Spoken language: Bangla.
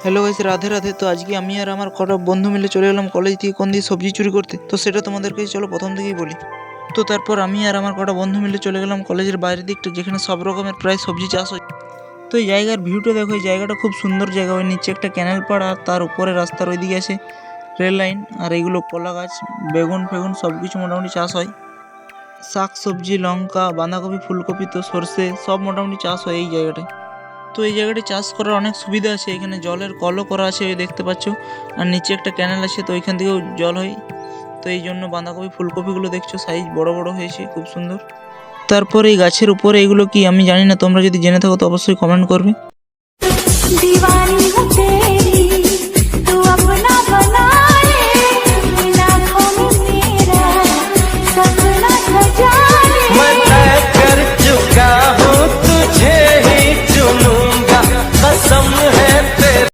Hello guys, Radhe Radhe. তো আজকে আমি আর আমার কটা বন্ধু মিলে চলে গেলাম কলেজ থেকে কোন দিয়ে সবজি চুরি করতে। তো সেটা তোমাদেরকে চলো প্রথম থেকেই বলি। তো তারপর আমি আর আমার কটা বন্ধু মিলে চলে গেলাম কলেজের বাইরের দিকটা, যেখানে সব রকমের প্রায় সবজি চাষ হয়। তো এই জায়গার ভিউটা দেখো, এই জায়গাটা খুব সুন্দর জায়গা। ওই নিচে একটা ক্যানেল পাড়, আর তার উপরে রাস্তার ওইদিকে আছে রেল লাইন। আর এইগুলো কলা গাছ, বেগুন ফেগুন সব কিছু মোটামুটি চাষ হয়। শাক সবজি, লঙ্কা, বাঁধাকপি, ফুলকপি, তো সর্ষে সব মোটামুটি চাষ হয় এই জায়গাটায়। তো এই জায়গাটি চাষ করার অনেক সুবিধা আছে। এখানে জলের কলও করা আছে, ওই দেখতে পাচ্ছ। আর নিচে একটা ক্যানেল আছে, তো ওইখান থেকেও জল হয়। তো এই জন্য বাঁধাকপি ফুলকপিগুলো দেখছো সাইজ বড় বড় হয়েছে, খুব সুন্দর। তারপর এই গাছের উপরে এগুলো কি আমি জানি না, তোমরা যদি জেনে থাকো তো অবশ্যই কমেন্ট করবে।